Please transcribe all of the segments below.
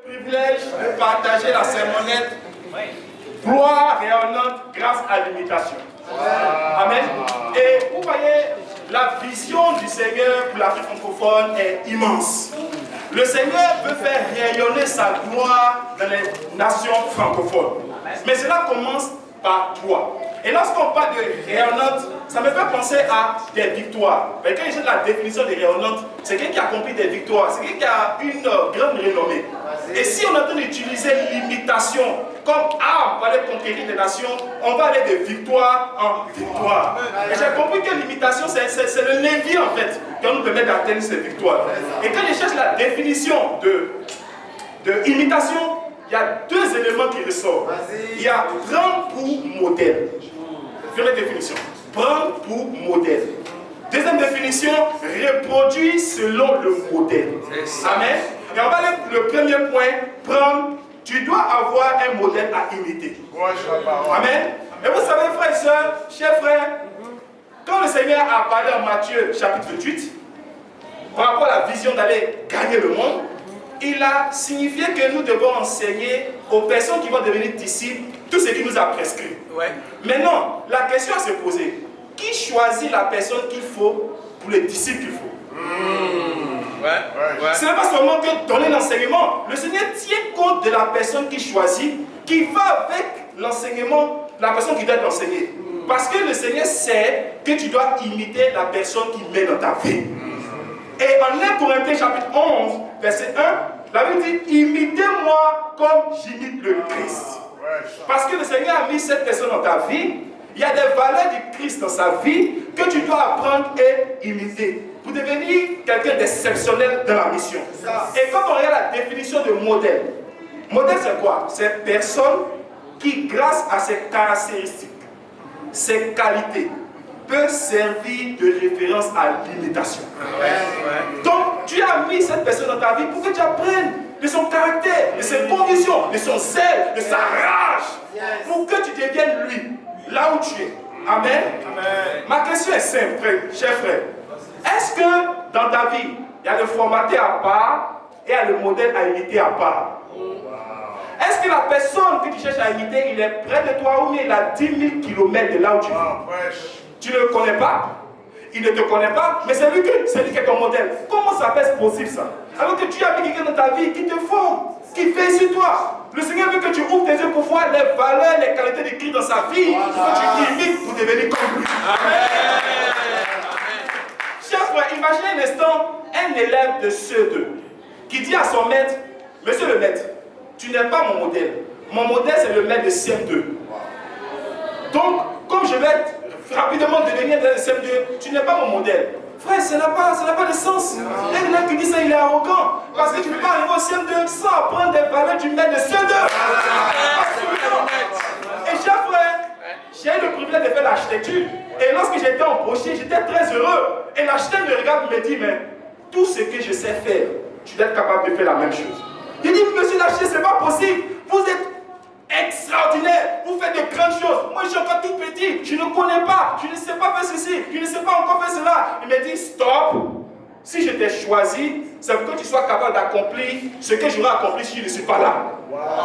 Privilège de partager la sermonnette. Gloire rayonnante grâce à l'imitation. Amen. Et vous voyez, la vision du Seigneur pour l'Afrique francophone est immense. Le Seigneur veut faire rayonner sa gloire dans les nations francophones. Mais cela commence par toi. Et lorsqu'on parle de rayonnante, ça me fait penser à des victoires. Mais quand j'ai la définition de rayonnante, c'est quelqu'un qui a accompli des victoires, c'est quelqu'un qui a une grande renommée. Et si on est en train d'utiliser l'imitation comme arme pour aller conquérir des nations, on va aller de victoire en victoire. Et j'ai compris que l'imitation, c'est le levier en fait qui va nous permettre d'atteindre ces victoires. Et quand je cherche la définition de imitation, il y a deux éléments qui ressortent. Il y a prendre pour modèle. Première définition. Prendre pour modèle. Deuxième définition, reproduire selon le modèle. Amen. Et on va aller le premier point, prendre. Tu dois avoir un modèle à imiter. Amen. Et vous savez, frères et sœurs, chers frères, quand le Seigneur a parlé en Matthieu chapitre 28, par rapport à la vision d'aller gagner le monde, il a signifié que nous devons enseigner aux personnes qui vont devenir disciples tout ce qu'il nous a prescrit. Maintenant, la question à se poser, qui choisit la personne qu'il faut pour les disciples qu'il faut? Ce n'est pas seulement que donner l'enseignement. Le Seigneur tient compte de la personne qui choisit, qui va avec l'enseignement, la personne qui doit t'enseigner. Parce que le Seigneur sait que tu dois imiter la personne qui met dans ta vie. Et en 1 Corinthiens chapitre 11, verset 1, la Bible dit, imitez-moi comme j'imite le Christ. Parce que le Seigneur a mis cette personne dans ta vie. Il y a des valeurs du Christ dans sa vie que tu dois apprendre et imiter pour devenir quelqu'un d'exceptionnel dans la mission. Et quand on regarde la définition de modèle, modèle c'est quoi? C'est personne qui, grâce à ses caractéristiques, ses qualités, peut servir de référence à l'imitation. Donc tu as mis cette personne dans ta vie pour que tu apprennes de son caractère, de ses convictions, de son zèle, de sa rage, pour que tu deviennes lui, là où tu es. Amen. Ma question est simple, cher frère. Est-ce que dans ta vie, il y a le formateur à part et il y a le modèle à imiter à part? Est-ce que la personne que tu cherches à imiter, il est près de toi ou il est à 10 000 km de là où tu es? Tu ne le connais pas, il ne te connaît pas, mais c'est lui qui est ton modèle. Comment ça peut être possible ça? Alors que tu as mis quelqu'un dans ta vie qui te forme, qui veille sur toi. Le Seigneur veut que tu ouvres tes yeux pour voir les valeurs, les qualités de Christ dans sa vie, que tu imites pour devenir comme lui. Amen. Chers frères, imaginez un instant un élève de CE2 qui dit à son maître, monsieur le maître, tu n'es pas mon modèle. Mon modèle c'est le maître de CM2. Donc, comme je vais rapidement devenir de CM2, tu n'es pas mon modèle. Frère, ça n'a pas de sens. Un élève qui dit ça, il est arrogant. Parce que tu ne peux pas arriver au CM2 sans apprendre des valeurs du maître de CM2. Et chers frères, j'ai eu le privilège de faire l'architecture. Et lorsque j'étais embauché, j'étais très heureux. Et l'architecte me regarde et me dit, mais tout ce que je sais faire, tu dois être capable de faire la même chose. Il dit, monsieur l'architecte, ce n'est pas possible. Vous êtes extraordinaire, vous faites de grandes choses. Moi je suis encore tout petit, je ne connais pas, je ne sais pas faire ceci, je ne sais pas encore faire cela. Il me dit stop, si je t'ai choisi, c'est pour que tu sois capable d'accomplir ce que j'aurais accompli si je ne suis pas là.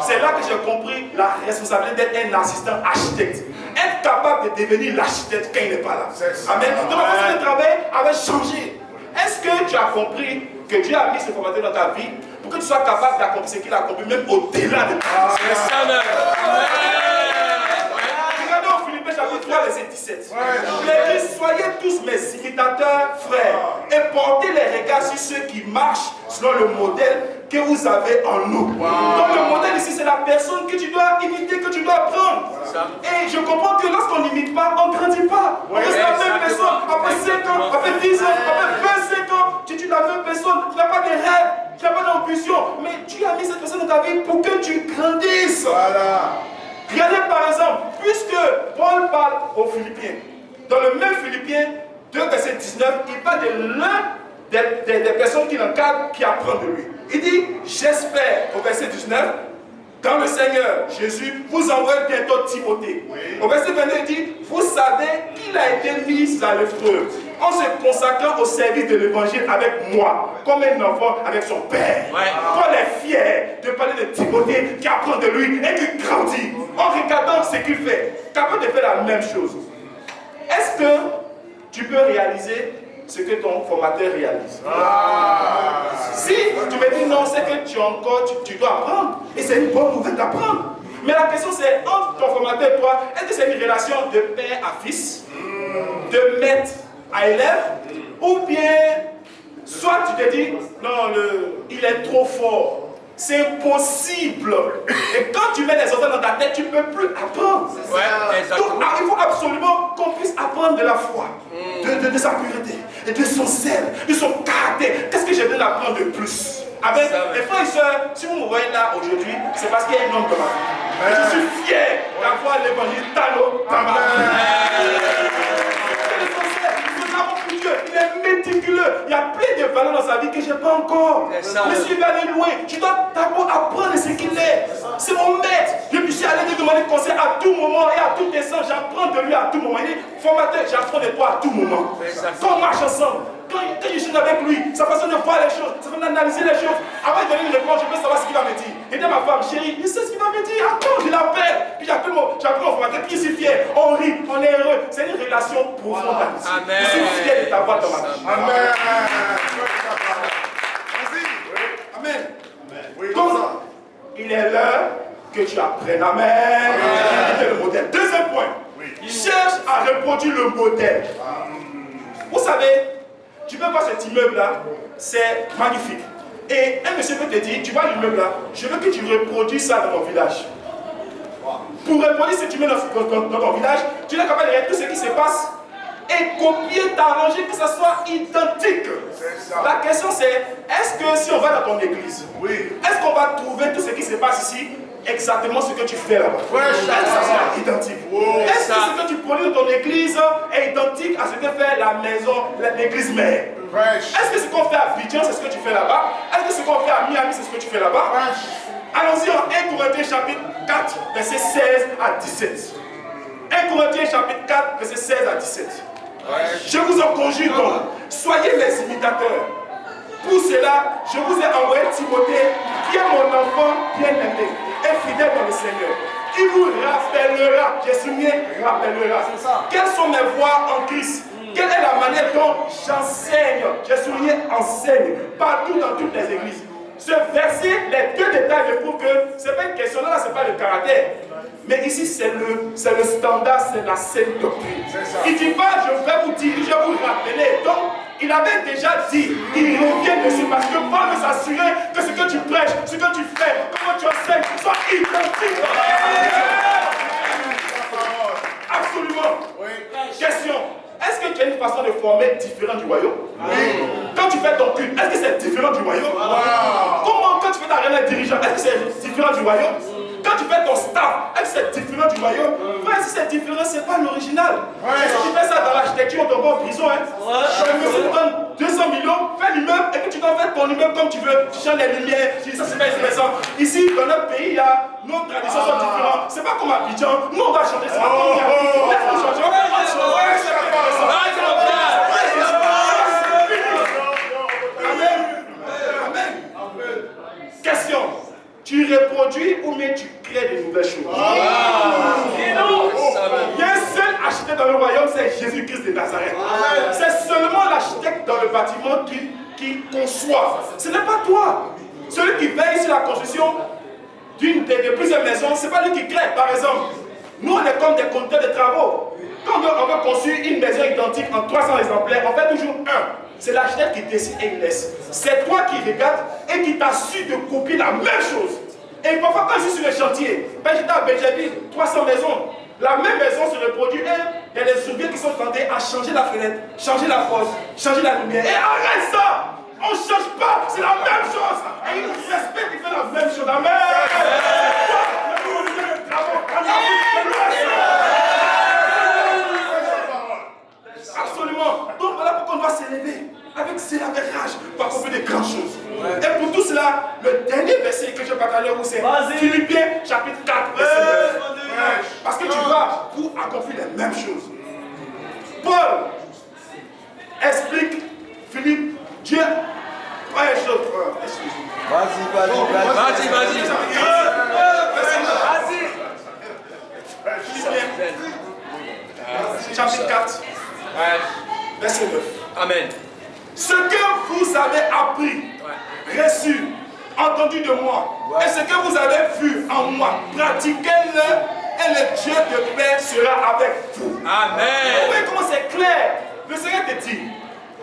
C'est là que j'ai compris la responsabilité d'être un assistant architecte. Être capable de devenir l'architecte quand il n'est pas là. Amen. Donc ma façon de travailler avait changé. Est-ce que tu as compris que Dieu a mis ce formateur dans ta vie pour que tu sois capable d'accomplir ce qu'il a accompli même au-delà de ta vie? Regardez au Philippiens chapitre 3 verset 17. Il dit, soyez tous mes imitateurs frères et portez les regards sur ceux qui marchent selon le modèle que vous avez en nous. Donc le modèle ici c'est la personne que tu dois imiter, que tu dois apprendre. Et je comprends que lorsqu'on n'imite pas, on ne grandit pas. On reste la même personne après 5 ans, après 10 ans, après 25 ans. Tu es la même personne, tu n'as pas de rêve, tu n'as pas d'ambition. Mais Dieu a mis cette personne dans ta vie pour que tu grandisses. Regardez par exemple, puisque Paul parle aux Philippiens, dans le même Philippiens 2 verset 19, il parle de l'un des personnes qui l'encadrent, qui apprend de lui. Il dit, j'espère, au verset 19, dans le Seigneur Jésus, vous envoyez bientôt Timothée. Au verset 22, il dit, vous savez qu'il a été mis à l'épreuve. en se consacrant au service de l'évangile avec moi, comme un enfant avec son père. Paul est fier de parler de Timothée qui apprend de lui et qui grandit en regardant ce qu'il fait, capable de faire la même chose. Est-ce que tu peux réaliser ce que ton formateur réalise? Si tu me dis non, c'est que tu dois apprendre. Et c'est une bonne nouvelle d'apprendre. Mais la question c'est, entre ton formateur et toi, est-ce que c'est une relation de père à fils, de maître à élève, ou bien, soit tu te dis, non, il est trop fort. C'est impossible. Et quand tu mets des enfants dans ta tête, tu ne peux plus apprendre. Donc, il faut absolument qu'on puisse apprendre de la foi, de sa pureté, et de son zèle, de son caractère. Qu'est-ce que j'ai besoin d'apprendre de plus? Avec les frères et sœurs, si vous me voyez là aujourd'hui, c'est parce qu'il y a un homme dans ma vie. Et je suis fier d'avoir l'évangile Talo dans ma vie. Il est méticuleux. Il y a plein de valeurs dans sa vie que je n'ai pas encore. Monsieur va aller loin. Tu dois d'abord apprendre ce qu'il est. C'est mon maître. Je suis allé lui demander conseil à tout moment et à tout instant. J'apprends de lui à tout moment. Il dit, formateur, j'apprends de toi à tout moment. Quand on marche ensemble, quand je suis avec lui, sa façon de voir les choses, sa façon d'analyser les choses, avant de donner une réponse, je peux savoir ce qu'il va me dire. Et de ma femme, chérie, il sait ce qu'il va me dire. Attends, je l'appelle. Puis j'appelle mon formateur, puis il est fier. On rit, on est heureux. C'est une relation profonde. Je suis fier de t'avoir dans ma vie. Amen. Amen. Donc, il est l'heure que tu apprennes. Amen. C'est le modèle. Deuxième point. Cherche à reproduire le modèle. Vous savez, tu peux voir cet immeuble-là, c'est magnifique. Et un monsieur peut te dire, tu vois l'immeuble-là, je veux que tu reproduises ça dans mon village. Pour reproduire cet immeuble dans ton village, tu es capable de regarder tout ce qui se passe et copier, t'arranger, que ça soit identique. La question c'est, est-ce que si on va dans ton église, est-ce qu'on va trouver tout ce qui se passe ici exactement ce que tu fais là-bas? Est-ce que ça soit identique? Est-ce que ce que tu produis dans ton église est identique à ce que fait la maison, l'église mère? Est-ce que ce qu'on fait à Abidjan, c'est ce que tu fais là-bas? Est-ce que ce qu'on fait à Miami, c'est ce que tu fais là-bas? Allons-y en 1 Corinthiens chapitre 4, verset 16 à 17. 1 Corinthiens chapitre 4, verset 16 à 17. Je vous en conjure donc, soyez les imitateurs. Pour cela, je vous ai envoyé Timothée, qui est mon enfant bien-aimé et fidèle dans le Seigneur. Il vous rappellera, j'ai souligné, rappellera. Quelles sont mes voies en Christ? Quelle est la manière dont j'enseigne? J'ai souligné enseigne, partout dans toutes les églises. Ce verset, les deux détails me prouvent que ce n'est pas une question, là, ce n'est pas le caractère. Mais ici, c'est le standard, c'est la saine doctrine. Il ne dit pas, je vais vous dire, je vais vous rappeler. Donc, il avait déjà dit, il revient dessus parce que Paul veut s'assurer que ce que tu prêches, ce que tu fais, comment tu enseignes, soit identique. Absolument. Question. Est-ce que tu as une façon de former différente du royaume? Quand tu fais ton culte, est-ce que c'est différent du royaume? Comment, quand tu fais ta réunion de dirigeant, est-ce que c'est différent du royaume? Quand tu fais ton staff, est-ce que c'est différent du royaume? Si c'est différent, ce n'est pas l'original. Si tu fais ça dans l'architecture, on t'envoie en prison. Je te donne 200 millions, fais l'immeuble, et puis tu dois faire ton immeuble comme tu veux. Tu changes les lumières, tu dis ça, c'est pas intéressant. Ici, dans notre pays, il y a nos traditions sont différentes. C'est pas comme à Abidjan. Nous, on va changer. C'est pas comme à Abidjan. Laisse-nous changer. On va changer. Amen. Question. Tu reproduis ou bien tu crées de nouvelles choses? Il y a un seul architecte dans le royaume, c'est Jésus-Christ de Nazareth. C'est seulement l'architecte dans le bâtiment qui conçoit. Ce n'est pas toi. Celui qui veille sur la construction de plusieurs maisons, ce n'est pas lui qui crée. Par exemple, nous on est comme des conducteurs de travaux. Quand on veut construire une maison identique en 300 exemplaires, on fait toujours un. C'est l'architecte qui décide et il laisse. C'est toi qui regardes et qui t'assure de copier la même chose. Et parfois quand je suis sur le chantier, j'étais à Benjamin, 300 maisons. La même maison se reproduit et il y a des ouvriers qui sont tentés à changer la fenêtre, changer la porte, changer la lumière. Et arrête ça! On ne change pas, c'est la même chose. Et il respecte, il fait la même chose. Amen. Absolument. Donc voilà pourquoi on doit s'élever avec zélavérage pour accomplir de grandes choses. Et pour tout cela, le dernier verset que je partage avec vous, c'est Philippiens chapitre 4, verset 9. Parce que tu vas pour accomplir les mêmes choses. Paul explique Philippe, Dieu. Ouais, excusez-moi. Vas-y. Chapitre 4, verset 9. Amen. Ce que vous avez appris, reçu, entendu de moi, et ce que vous avez vu en moi, pratiquez-le, et le Dieu de paix sera avec vous. Amen. Vous voyez comment c'est clair? Le Seigneur te dit,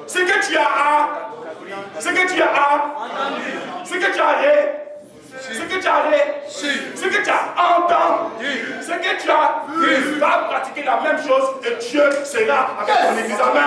ce que tu as ce que tu as entendu, ce que tu as ce que tu as entendu, ce que tu as vu, va pratiquer la même chose et Dieu sera avec ton église. Amen.